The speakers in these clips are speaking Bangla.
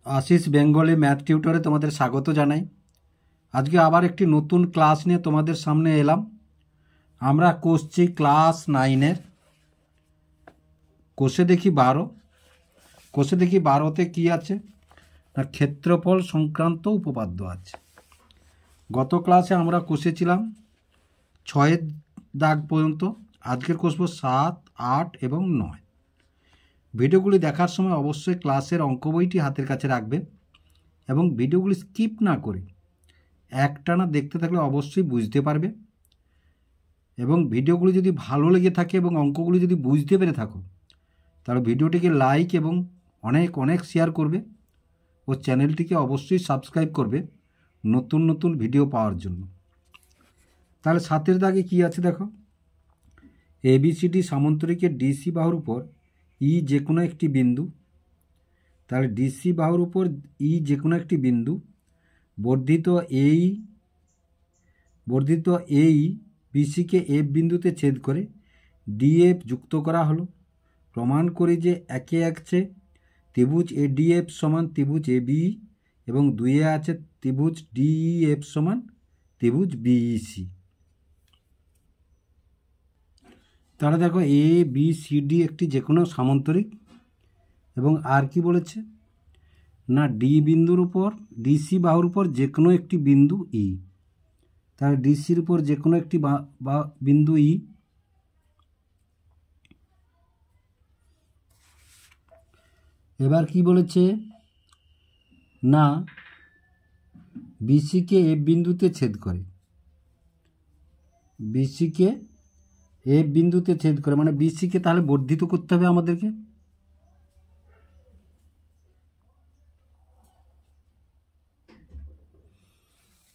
आशीष बेंगली मैथ টিউটরে তোমাদের স্বাগত জানাই। আজকে আবার একটি নতুন ক্লাস নিয়ে তোমাদের সামনে এলাম। আমরা করছি ক্লাস 9-এর কোষে দেখি 12। কোষে দেখি 12তে কি আছে না ক্ষেত্রফল সংক্রান্ত উপপাদ্য আছে। গত ক্লাসে আমরা কষেছিলাম 6 দাগ পর্যন্ত। আজকের কষব 7, 8 এবং 9। ভিডিওগুলি দেখার সময় অবশ্যই ক্লাসের অঙ্ক বইটি হাতের কাছে রাখবে এবং ভিডিওগুলি স্কিপ না করে একটানা দেখতে থাকলে অবশ্যই বুঝতে পারবে। এবং ভিডিওগুলি যদি ভালো লেগে থাকে এবং অঙ্কগুলি যদি বুঝতে পেরে থাকো তাহলে ভিডিওটিকে লাইক এবং অনেক অনেক শেয়ার করবে ও চ্যানেলটিকে অবশ্যই সাবস্ক্রাইব করবে নতুন নতুন ভিডিও পাওয়ার জন্য। তাহলে 7-এর দাগে কি আছে দেখো, ABCD সামান্তরিকের ডিসি বাহুর উপর ই যে কোনো একটি বিন্দু। তাহলে ডিসি বাহুর উপর ই যে কোনো একটি বিন্দু বর্ধিত এই বিসিকে এফ বিন্দুতে ছেদ করে ডিএফ যুক্ত করা হলো। প্রমাণ করি যে একে আছে ত্রিভুজ এডিএফ সমান ত্রিভুজ এবি এবং 2-এ আছে ত্রিভুজ ডিইএফ সমান ত্রিভুজ বিইসি। তাহলে দেখো ABCD একটি যে কোনো সামান্তরিক এবং আর কি বলেছে না ডি বিন্দুর উপর ডিসি বাহুর উপর যে কোনো একটি বিন্দু ই। তাহলে ডিসির উপর যে কোনো একটি বিন্দু ই। এবার কি বলেছে না বিসিকে এফ বিন্দুতে ছেদ করে। বিসিকে এফ বিন্দুতে ছেদ করে মানে বিসিকে তাহলে বর্ধিত করতে হবে আমাদেরকে।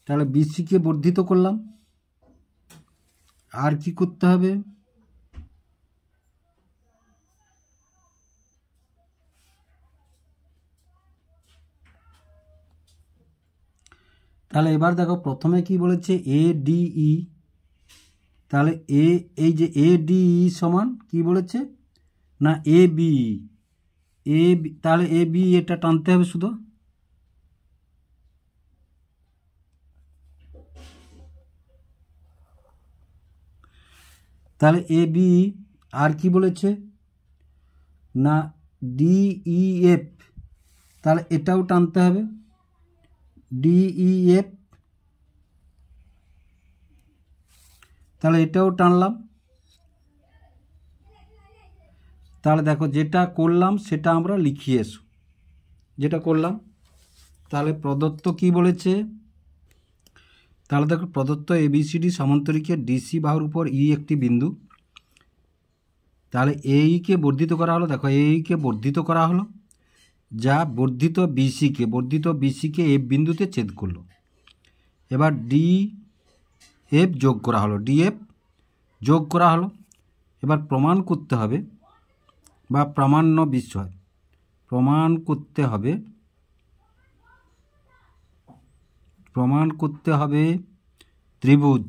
তাহলে বিসিকে বর্ধিত করলাম। আর কি করতে হবে তাহলে এবার দেখো প্রথমে কি বলেছে ADE। তাহলে এই যে ADE সমান কি বলেছে না AB। তাহলে AB এটা টানতে হবে শুধু। তাহলে AB আর কি বলেছে না DEF। তাহলে এটাও টানতে হবে DEF। তাহলে এটাও টানলাম। তাহলে দেখো যেটা করলাম সেটা আমরা লিখিয়ে এসো যেটা করলাম। তাহলে প্রদত্ত কি বলেছে তাহলে দেখো প্রদত্ত ABCD সামান্তরিকের ডিসি বাহুর উপর ই একটি বিন্দু। তাহলে এইকে বর্ধিত করা হলো। দেখো এইকে বর্ধিত করা হলো যা বর্ধিত বিসিকে এফ বিন্দুতে ছেদ করলো। এবার ডিএফ যোগ করা হলো এবার প্রমাণ করতে হবে বা প্রামাণ্য বিষয় প্রমাণ করতে হবে ত্রিভুজ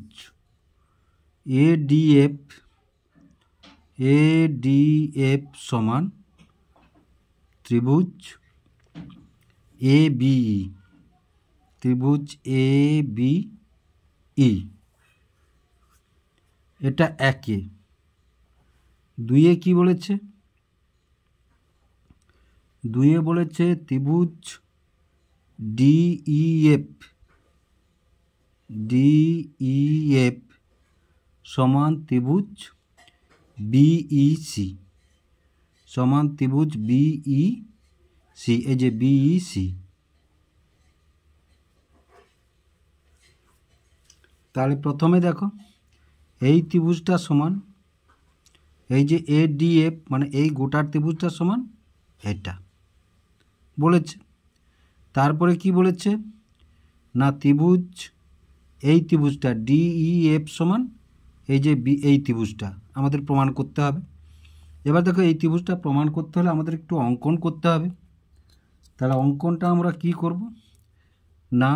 ADF সমান ত্রিভুজ ABE। এটা 1-এ। 2-এ কি বলেছে 2-এ বলেছে ত্রিভুজ DEF সমান ত্রিভুজ BEC এই যে BEC। তাহলে প্রথমে দেখো এই ত্রিভুজটা সমান এই যে ADF মানে এই গোটার ত্রিভুজটা সমান এটা বলেছে। তারপরে কি বলেছে না এই ত্রিভুজটা DEF সমান এই যে এই ত্রিভুজটা আমাদের প্রমাণ করতে হবে। এবার দেখো এই ত্রিভুজটা প্রমাণ করতে হলে আমাদের একটু অঙ্কন করতে হবে। তাহলে অঙ্কনটা আমরা কি করব না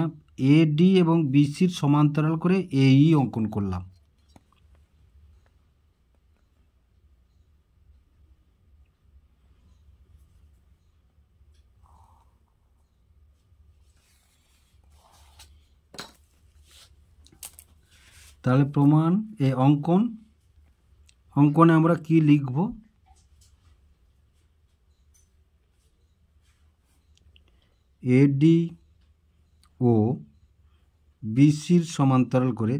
AD এবং BCর সমান্তরাল করে AE অঙ্কন করলাম। তাহলে প্রমাণ এ অঙ্কনে আমরা কি লিখব? এডি ও বিসির সমান্তরাল করে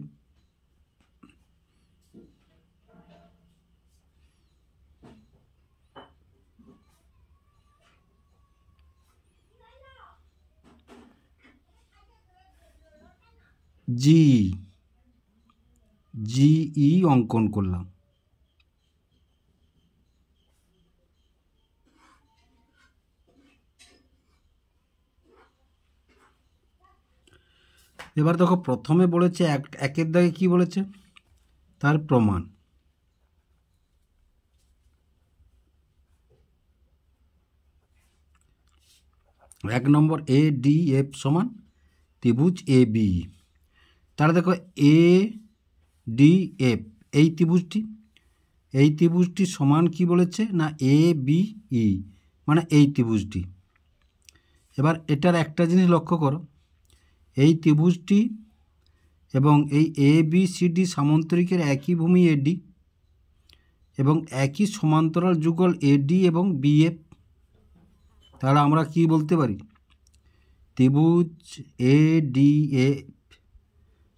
জিই অঙ্কন করলাম। এবার দেখো প্রথমে বলেছে একের দাগে কি বলেছে, তার প্রমাণ। এক নম্বর এ ডি এফ সমান ত্রিভুজ এ বি। তাহলে দেখো এ ডি এফ এই ত্রিভুজটি সমান কি বলেছে না এ বি ই, মানে এই ত্রিভুজটি। এবার এটার একটা জিনিস লক্ষ্য করো, এই ত্রিভুজটি এবং এই এ বি সি ডি সামান্তরিকের একই ভূমি এডি এবং একই সমান্তরাল যুগল এডি এবং বিএফ। তাহলে আমরা কি বলতে পারি, ত্রিভুজ এ ডি এফ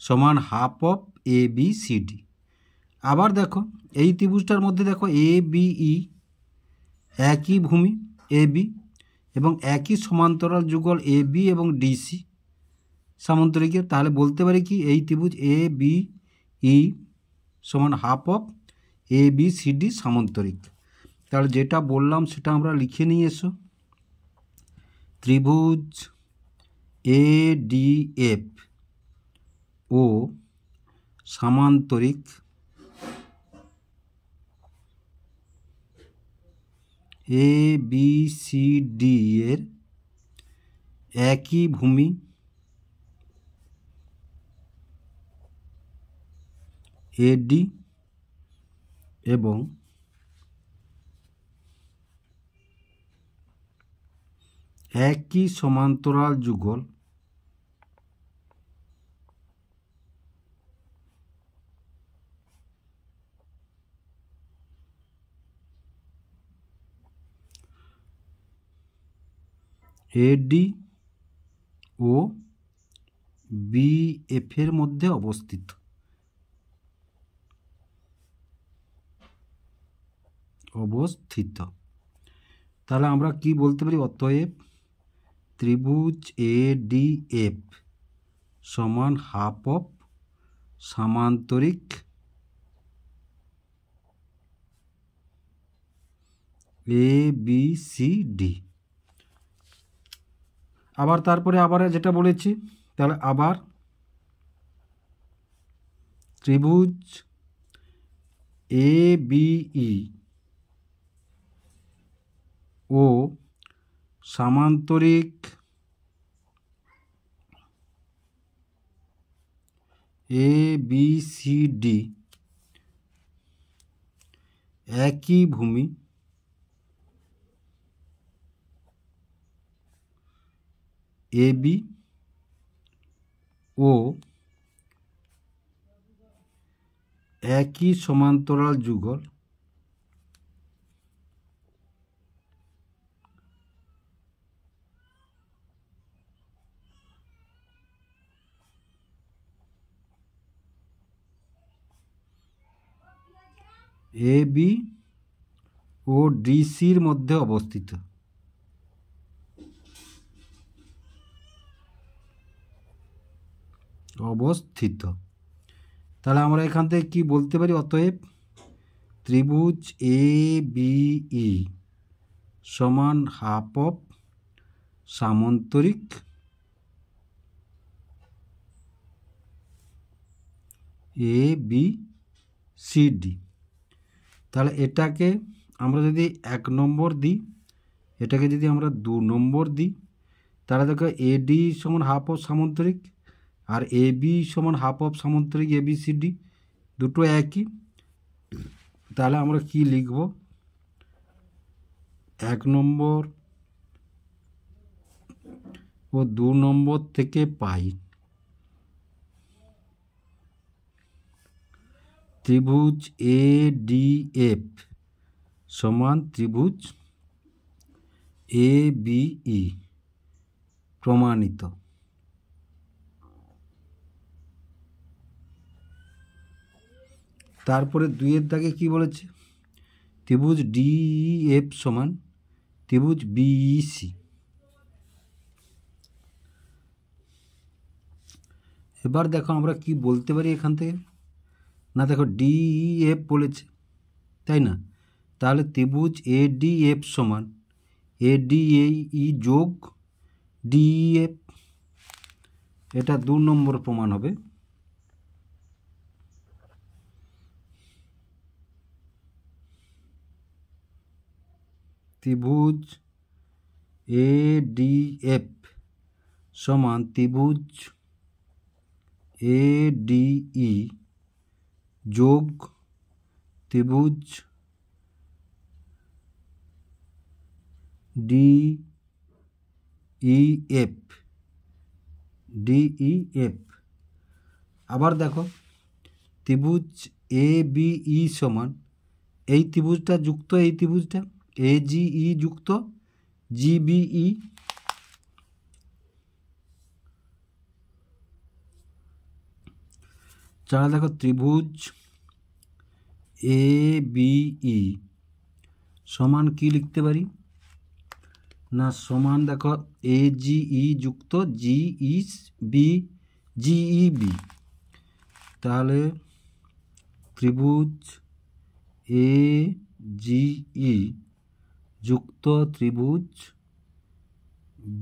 সমান half of A B C D. আবার দেখো এই ত্রিভুজটার মধ্যে দেখো এ বি ই একই ভূমি এ বি এবং একই সমান্তরাল যুগল এ বি এবং ডিসি সামান্তরিকের। তাহলে বলতে পারি কি এই ত্রিভুজ এ বি ই সমান half of A B C D সামান্তরিক। তাহলে যেটা বললাম সেটা আমরা লিখে নিয়ে এসো, ত্রিভুজ এ ডি এফ ও সামান্তরিক এ বি সি ডি এর একই ভূমি এডি এবং একই সমান্তরাল যুগল এডি ও বিএফ এর মধ্যে অবস্থিত। তাহলে আমরা কি বলতে পারি, অতএব ত্রিভুজ এ ডি এফ সমান হাফ অফ সামান্তরিক এ বি সি ডি। আবার তারপরে আবার যেটা বলেছি, তাহলে আবার ত্রিভুজ এ বি ই ও সামান্তরিক এ বি সি ডি একই ভূমি এ বি ও একই সমান্তরাল যুগল এ বি ও ডিসির মধ্যে অবস্থিত। তাহলে আমরা এখান থেকে কি বলতে পারি, অতএব ত্রিভুজ এ বি ই সমান হাফ অফ সামান্তরিক এ বি সি ডি। তাহলে এটাকে আমরা যদি 1 নম্বর দিই, এটাকে যদি আমরা 2 নম্বর দিই, তাহলে দেখো এডি সমান হাফ অফ সামান্তরিক আর এ বি সমান হাফ অফ সামান্তরিক এ বি সি ডি, দুটো একই। তাহলে আমরা কি লিখব, 1 নম্বর ও 2 নম্বর থেকে পাই ত্রিভুজ ADF সমান ত্রিভুজ ABE প্রমাণিত। তারপরে 2-এর দাগে কি বলেছে? ত্রিভুজ DEF সমান ত্রিভুজ BEC। এবার দেখো আমরা কি বলতে পারি এখান থেকে, না দেখো DEF বলেছে, তাই না? তাহলে ত্রিভুজ ADF সমান ADAE যোগ DEF, এটা 2 নম্বর প্রমাণ হবে। ত্রিভুজ ADF সমান ত্রিভুজ ADE যোগ ত্রিভুজ DEF। আবার দেখো ত্রিভুজ ABE সমান এই ত্রিভুজটা যুক্ত এই ত্রিভুজটা AGE যুক্ত GBE। যারা দেখো ত্রিভুজ ABE সমান কি লিখতে পারি, না সমান দেখো AGE যুক্ত GEB। তাহলে ত্রিভুজ AGE যুক্ত ত্রিভুজ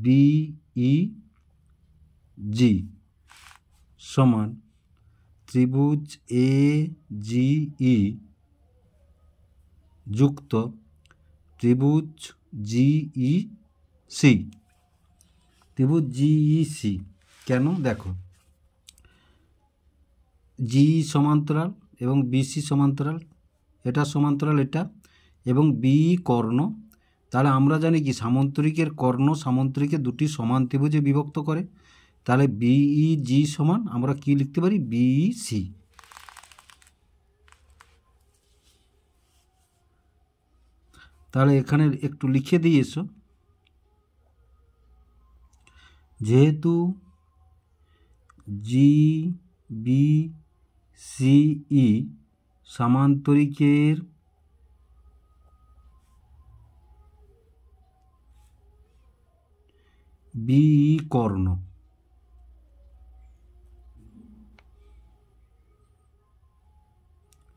BEG সমান ত্রিভুজ AGE যুক্ত ত্রিভুজ GEC। ত্রিভুজ GEC কেন? দেখো GE সমান্তরাল এবং BC সমান্তরাল, এটা সমান্তরাল এটা, এবং BE কর্ণ। তাহলে আমরা জানি কি সামান্তরিকের কর্ণ সামান্তরিকের দুটি সমান ত্রিভুজে বিভক্ত করে। তাহলে BEG সমান আমরা কি লিখতে পারি, BEC। তাহলে এখানে একটু লিখে দিয়ে এসো, যেহেতু GBCE সামান্তরিকের BE কর্ণ,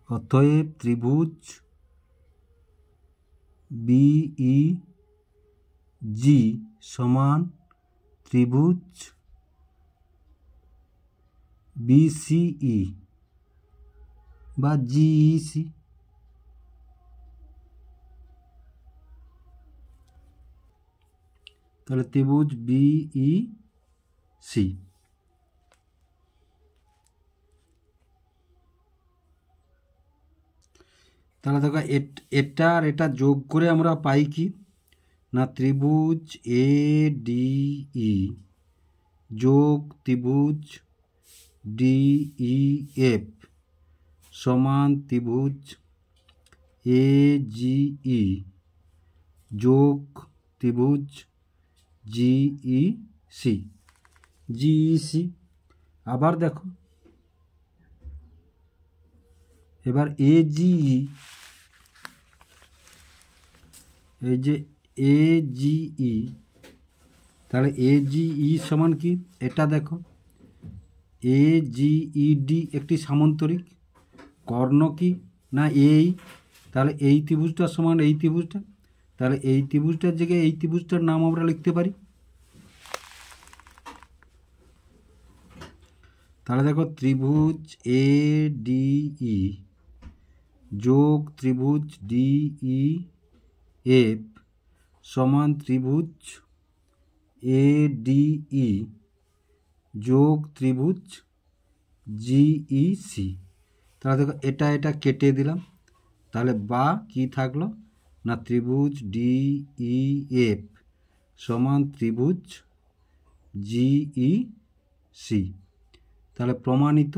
অতএব ত্রিভুজ BEG সমান ত্রিভুজ BCE বা GEC। তাহলে ত্রিভুজ BEC। তাহলে দেখো এটা আর এটা যোগ করে আমরা পাই কি, না ত্রিভুজ ADE যোগ ত্রিভুজ DEF সমান ত্রিভুজ AGE যোগ ত্রিভুজ GEC। আবার দেখো এবার AGE, এই যে AGE, তাহলে AGE সমান কি, এটা দেখো AGED একটি সামান্তরিক, কর্ণ কি, না এই, তাহলে এই ত্রিভুজটা সমান এই ত্রিভুজটা, তাহলে এই ত্রিভুজটার জায়গায় এই ত্রিভুজটার নাম আমরা লিখতে পারি। তাহলে দেখো ত্রিভুজ ADE যোগ ত্রিভুজ DEF সমান ত্রিভুজ ADE যোগ ত্রিভুজ GEC। তাহলে দেখো এটা এটা কেটে দিলাম, তাহলে বা কি থাকলো, না ত্রিভুজ DEF সমান ত্রিভুজ GEC। তাহলে প্রমাণিত।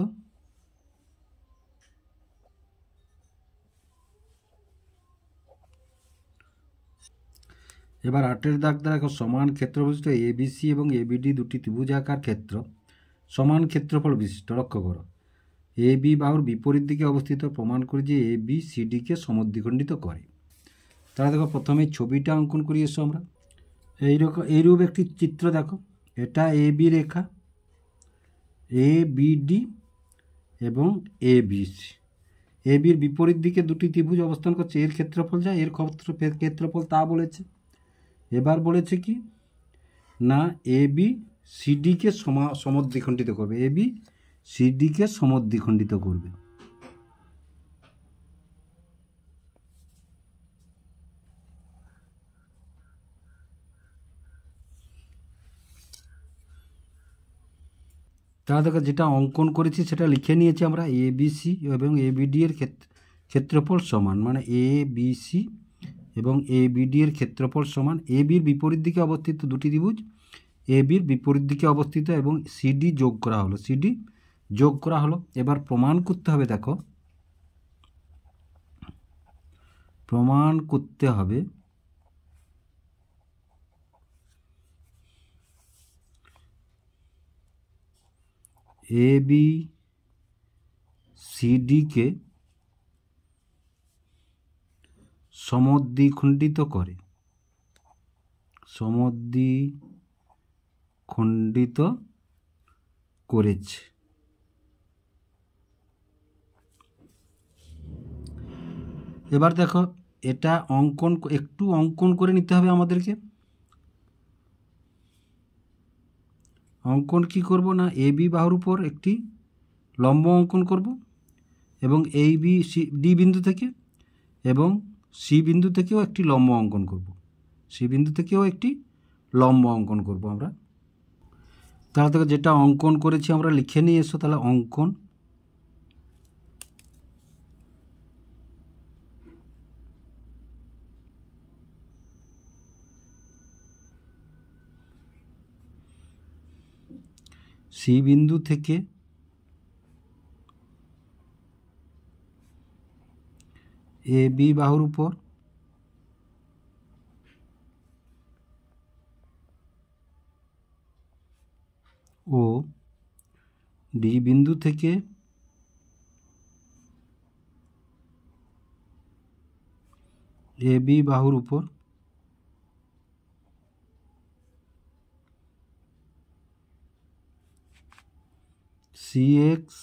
এবার 8 দাগ দেখো, সমান ক্ষেত্র বিশিষ্ট এবিসি এবং এবিডি দুটি ত্রিভুজাকার ক্ষেত্র সমান ক্ষেত্রফল বিশিষ্ট। লক্ষ্য করো, এ বি বাহুর বিপরীত দিকে অবস্থিত, প্রমাণ করি যে এ বি সিডিকে সমদ্বিখণ্ডিত করে। তাহলে দেখো প্রথমে ছবিটা অঙ্কন করি। এসো আমরা এইরূপ একটি চিত্র দেখো, এটা A B Rekha, A BD এবং এ বিসি। এ বির বিপরীত দিকে দুটি ত্রিভুজ অবস্থান করছে, এর ক্ষেত্রফল যা, এর ক্ষেত্রফল তা বলেছে। এবার বলেছে কি না, এ বি সিডিকে সমদ্বিখণ্ডিত করবে, এ বি সিডিকে সমদ্বিখণ্ডিত করবে। তাহলে দেখো যেটা অঙ্কন করেছি সেটা লিখে নিয়েছি আমরা, এ বি সি এবং এ বিডি এর ক্ষেত্রফল সমান, মানে এ বি সি এবং এ বিডি এর ক্ষেত্রফল সমান। এ বির বিপরীত দিকে অবস্থিত দুটি ত্রিভুজ, এ বির বিপরীত দিকে অবস্থিত এবং সিডি যোগ করা হলো, সিডি যোগ করা হলো। এবার প্রমাণ করতে হবে, দেখো প্রমাণ করতে হবে এ বি সিডিকে সমদ্বিখণ্ডিত করে, সমদ্বিখণ্ডিত করেছে। এবার দেখো এটা একটু অঙ্কন করে নিতে হবে আমাদেরকে। অঙ্কন কি করব না, এ বি বাহুর উপর একটি লম্ব অঙ্কন করব এবং এই বি সি ডি বিন্দু থেকে এবং সি বিন্দু থেকেও একটি লম্ব অঙ্কন করব, সি বিন্দু থেকেও একটি লম্ব অঙ্কন করব আমরা। তাহলে থেকে যেটা অঙ্কন করেছি আমরা লিখে নিয়ে এসো। তাহলে অঙ্কন, সি বিন্দু থেকে এ বি বাহুর উপর ও ডি বিন্দু থেকে এ বি বাহুর উপর সি এক্স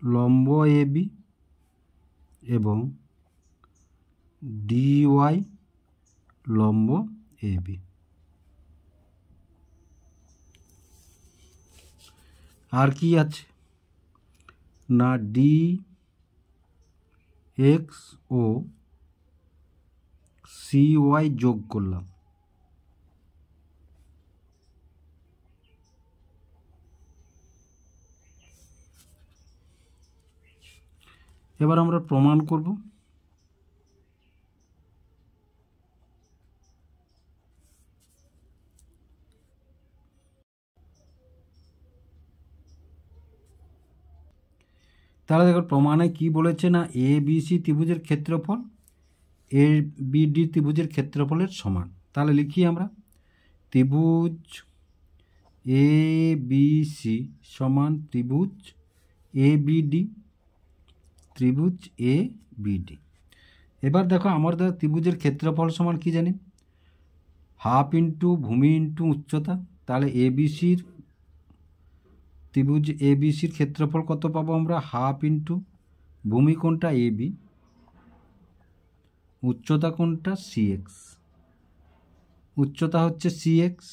লম্ব এ বি এবং ডিওয়াই লম্ব এ বি। আর কি আছে না, ডি এক্স ও সি ওয়াই যোগ করলাম। এবার আমরা প্রমাণ করব। তাহলে দেখো প্রমাণে কি বলেছে না, এ বি সি ত্রিভুজের ক্ষেত্রফল এ বি ডি ত্রিভুজের ক্ষেত্রফলের সমান। তাহলে লিখি আমরা, ত্রিভুজ এ বি সি সমান ত্রিভুজ এ বি ডি, ত্রিভুজ এ বি ডি। এবার দেখো আমাদের ত্রিভুজের ক্ষেত্রফল সমান কি জানি, হাফ ইন্টু ভূমি ইন্টু উচ্চতা। তাহলে এ বি সির ত্রিভুজ এ বি সির ক্ষেত্রফল কত পাবো আমরা, হাফ ইন্টু ভূমি কোনটা এ বি, উচ্চতা কোনটা সি এক্স, উচ্চতা হচ্ছে সি এক্স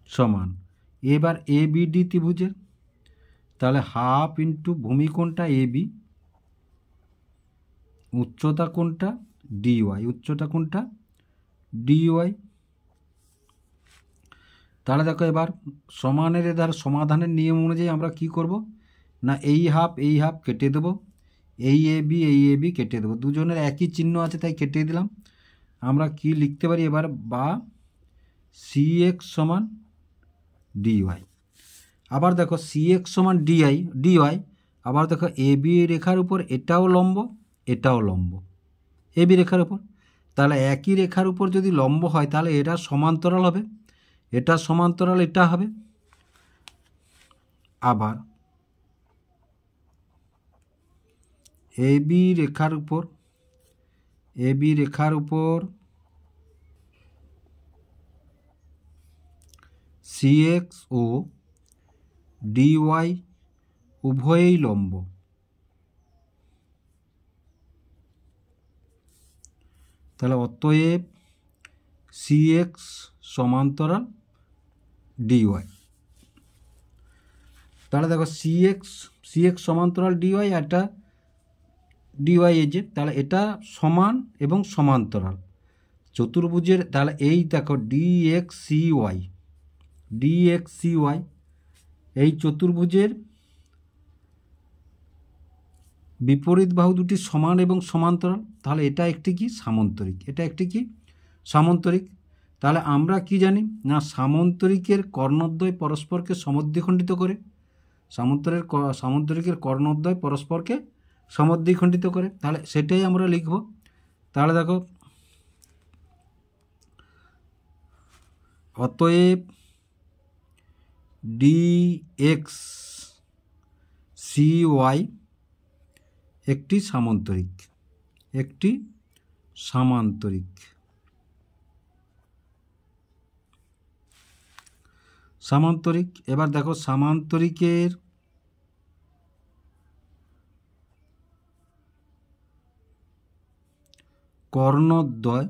সমান। এবার এ বি ডি ত্রিভুজের, তাহলে হাফ ইন্টু ভূমি কোনটা এ বি, উচ্চতা কোনটা ডিওয়াই, উচ্চতা কোনটা ডিওয়াই। তাহলে দেখো এবার সমানের সমাধানের নিয়ম অনুযায়ী আমরা কি করব না, এই হাফ কেটে দেবো, এই এ বি কেটে দেবো, দুজনের একই চিহ্ন আছে তাই কেটে দিলাম। আমরা কি লিখতে পারি এবার, বা সি এক্স সমান ডিওয়াই। আবার দেখো সি এক্স সমান ডিওয়াই। আবার দেখো এ বি রেখার উপর এটাও লম্ব, এটাও লম্ব এ বি রেখার উপর। তাহলে একই রেখার উপর যদি লম্ব হয় তাহলে এটা সমান্তরাল হবে, এটা সমান্তরাল এটা হবে। আবার এবি রেখার উপর সিএক্স ও ডিওয়াই উভয়ই লম্ব, তাহলে অতএব সিএক্স সমান্তরাল ডিওয়াই। তাহলে দেখো সিএক্স সমান্তরাল ডিওয়াই, এটা ডিওয়াই এই যে, তাহলে এটা সমান এবং সমান্তরাল চতুর্ভুজের। তাহলে এই দেখো ডিএক্স সিওয়াই এই চতুর্ভুজের বিপরীত বাহু দুটি সমান এবং সমান্তরাল, তাহলে এটা একটি কি সামন্তরিক, এটা একটি কি সামন্তরিক। তাহলে আমরা কি জানি না সামন্তরিকের কর্ণদ্বয় পরস্পরকে সমদ্বিখণ্ডিত করে, সামন্তরিকের কর্ণদ্বয় পরস্পরকে সমদ্বিখণ্ডিত করে, তাহলে সেটাই আমরা লিখব। তাহলে দেখো অতএব ডিএক্স সিওয়াই একটি সামান্তরিক, এবার দেখো সামান্তরিকের কর্ণদ্বয়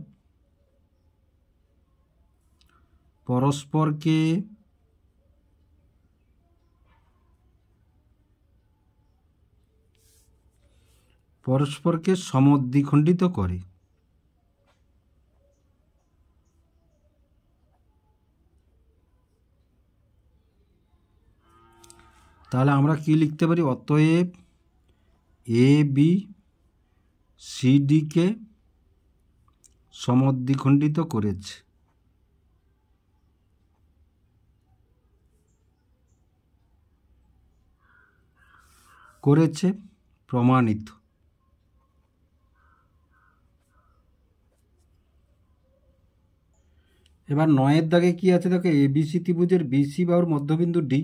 পরস্পরকে সমদ্বিখণ্ডিত করে। তাহলে আমরা কি লিখতে পারি, অতএব এ বি সিডিকে সমদ্বিখণ্ডিত করেছে প্রমাণিত। এবার 9 দাগে কি আছে দেখো, এবিসি ত্রিভুজের বিসি বাহুর মধ্যবিন্দু ডি,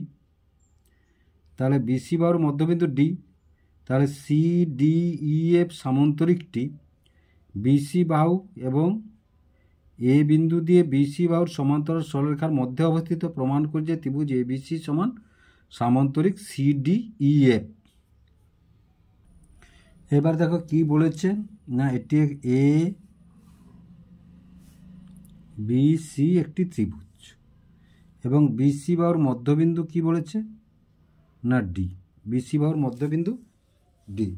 তাহলে বিসি বাহুর মধ্যবিন্দু ডি, তাহলে সিডিইএফ সামান্তরিকটি বিসি বাহু এবং এ বিন্দু দিয়ে বিসি বাহুর সমান্তরাল সরলরেখার মধ্যে অবস্থিত, প্রমাণ করছে ত্রিভুজ এবিসি সমান সামান্তরিক সিডিইএফ। এবার দেখো কি বলেছে না এটি এ বিসি একটি ত্রিভুজ এবং বিসি বাহুর মধ্যবিন্দু কি বলেছে না ডি, বিসি বাহুর মধ্যবিন্দু ডি।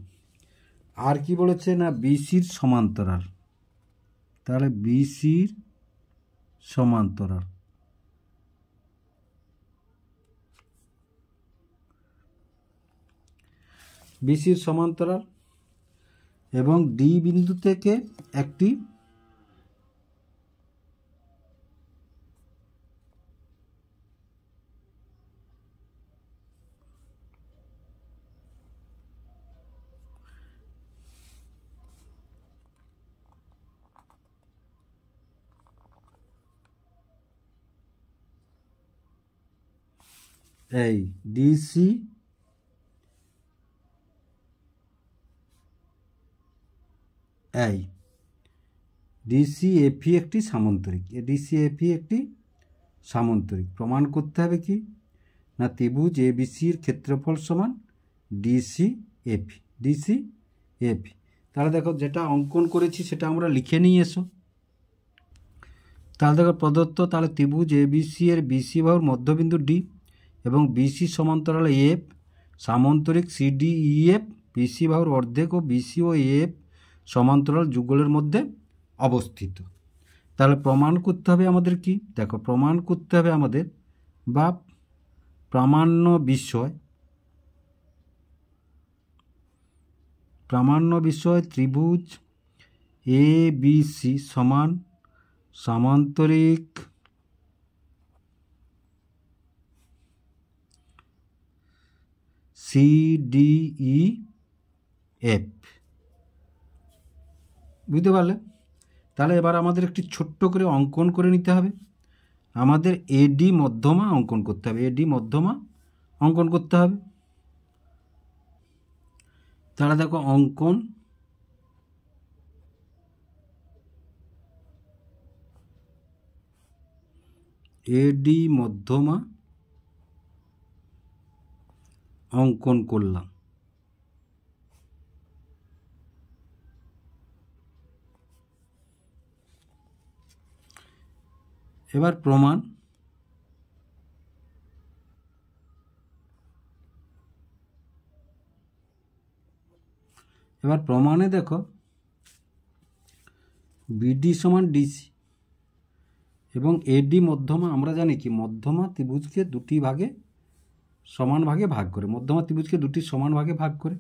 আর কি বলেছে না বিসির সমান্তরাল, তাহলে বিসির সমান্তরাল, এবং ডি বিন্দু থেকে একটি এই ডিসি ডিসিএফি একটি সামান্তরিক, ডিসিএফি একটি সামান্তরিক। প্রমাণ করতে হবে কি না ত্রিভুজ এবিসির ক্ষেত্রফল সমান ডিসিএফি। তাহলে দেখো যেটা অঙ্কন করেছি সেটা আমরা লিখে নিয়ে এসো। তাহলে দেখো প্রদত্ত, তাহলে ত্রিভুজ এবিসি এর বিসি বাহুর মধ্যবিন্দু ডি এবং বিসি সমান্তরাল এফ সামান্তরিক সিডিইএফ বিসি বাহুর অর্ধেক ও বিসি ও এফ সমান্তরাল যুগলের মধ্যে অবস্থিত। তাহলে প্রমাণ করতে হবে আমাদের কি দেখো, প্রমাণ করতে হবে আমাদের বা প্রামাণ্য বিষয় ত্রিভুজ এ বিসি সমান সামান্তরিক সিডিইএফ। বুঝতে পারলে? তাহলে এবার আমাদের একটি ছোট্ট করে অঙ্কন করে নিতে হবে। আমাদের এডি মধ্যমা অঙ্কন করতে হবে, এডি মধ্যমা অঙ্কন করতে হবে। তাহলে দেখো অঙ্কন, এডি মধ্যমা অঙ্কন করলাম। এবার প্রমাণ, এবার প্রমাণে দেখো বিডি সমান ডিসি এবং এডি মধ্যমা, আমরা জানি কি মধ্যমা ত্রিভুজকে দুটি ভাগে সমান ভাগে ভাগ করে, মধ্যমা ত্রিভুজকে দুটি সমান ভাগে ভাগ করে।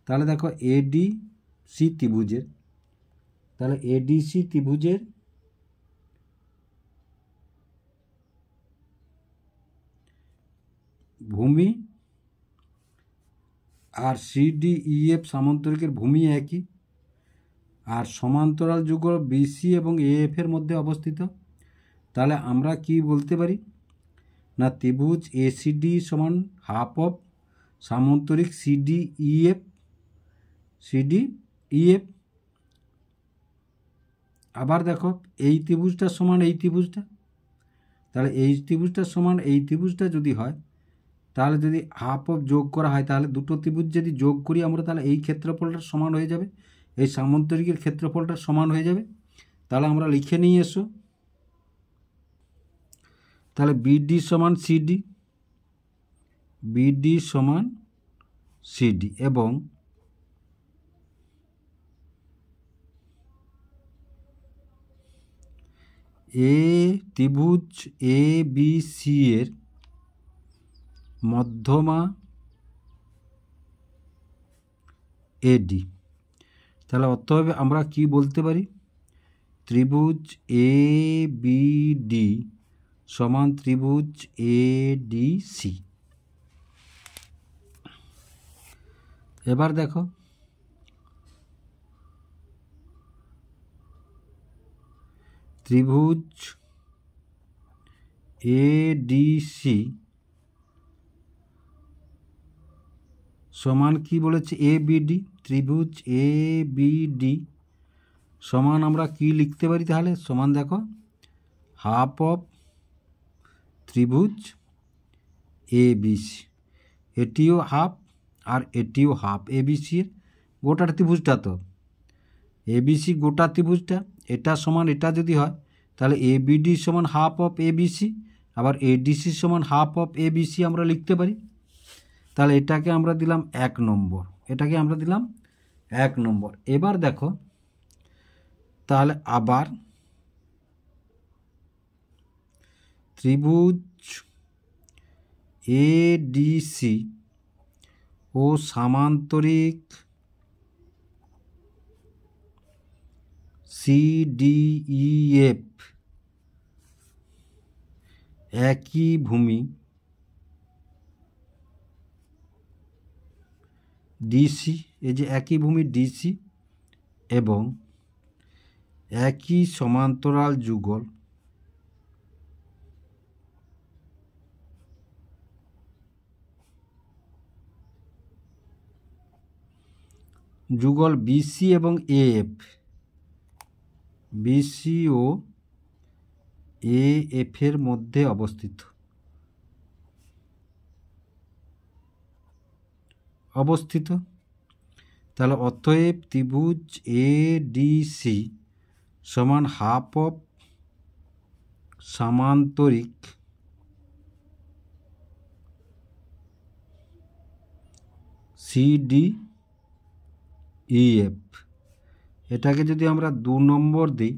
তাহলে দেখো এডিসি ত্রিভুজের, তাহলে এডিসি ত্রিভুজের ভূমি আর সিডিইএফ সামান্তরিকের ভূমি একই, আর সমান্তরাল যুগল বিসি এবং এএফ এর মধ্যে অবস্থিত। তাহলে আমরা কি বলতে পারি না, ত্রিভুজ এসিডি সমান হাফ অফ সামান্তরিক সিডিইএফ, সিডিইএফ। আবার দেখো এই ত্রিভুজটা সমান এই ত্রিভুজটা, তাহলে এই ত্রিভুজটা সমান এই ত্রিভুজটা যদি হয়, তাহলে যদি হাফ অফ যোগ করা হয়, তাহলে দুটো ত্রিভুজ যদি যোগ করি আমরা, তাহলে এই ক্ষেত্রফলটা সমান হয়ে যাবে, এই সামান্তরিকের ক্ষেত্রফলটা সমান হয়ে যাবে। তাহলে আমরা লিখে নিয়ে এসো, তাহলে বিডি সমান সিডি, বিডি সমান সিডি এবং এ ত্রিভুজ এ বি সি এর মধ্যমা এডি। তাহলে অতএব আমরা কি বলতে পারি, ত্রিভুজ এ বি ডি সমান ত্রিভুজ এ ডি সি। এবার দেখো ত্রিভুজ এ ডি সি সমান কি বলেছে, এ বিডি, ত্রিভুজ এ বিডি সমান আমরা কি লিখতে পারি, তাহলে সমান দেখো হাফ অফ ত্রিভুজ এ বিসি, এটিও হাফ আর এটিও হাফ, এ বিসি এর গোটা ত্রিভুজটা, তো এ বিসি গোটা ত্রিভুজটা, এটা সমান এটা যদি হয়, তাহলে এ বিডি সমান হাফ অফ এ বিসি, আবার এডিসি সমান হাফ অফ এ বিসি আমরা লিখতে পারি। তাহলে এটাকে আমরা দিলাম 1 নম্বর, এটাকে আমরা দিলাম 1 নম্বর। এবার দেখো তাহলে আবার ত্রিভুজ এডিসি ও সামান্তরিক সিডিইএফ একই ভূমি ডিসি, এই যে একই ভূমি ডিসি এবং একই সমান্তরাল যুগল যুগল বিসি এবং এএফ, বিসি ও এএফ এর মধ্যে অবস্থিত। তাহলে অতএব ত্রিভুজ এডিসি সমান হাফ অফ সামান্তরিক সিডিইএফ, এটাকে যদি আমরা 2 নম্বর দিই,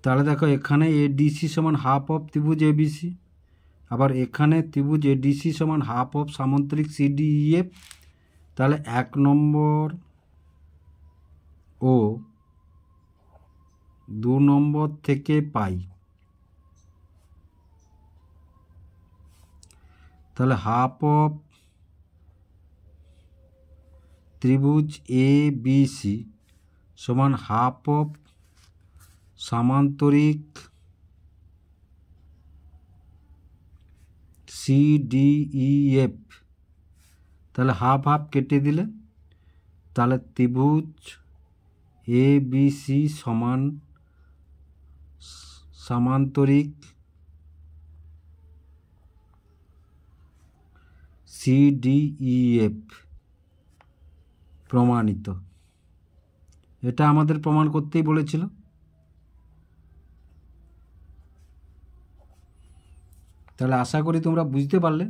তাহলে দেখো এখানে এডিসি সমান হাফ অফ ত্রিভুজ এবিসি, আবার এখানে ত্রিভুজ এডিসি সমান হাফ অফ সামান্তরিক সিডিইএফ। তাহলে 1 নম্বর ও 2 নম্বর থেকে পাই, তাহলে হাফ অফ ত্রিভুজ এ বিসি সমান হাফ অফ সামান্তরিক CDEF। তাহলে হাফ হাফ কেটে দিলে তাহলে ত্রিভুজ ABC সমান সামান্তরিক CDEF প্রমাণিত। এটা আমাদের প্রমাণ করতেই বলেছিল। তাহলে আশা করি তোমরা বুঝতে পারলে।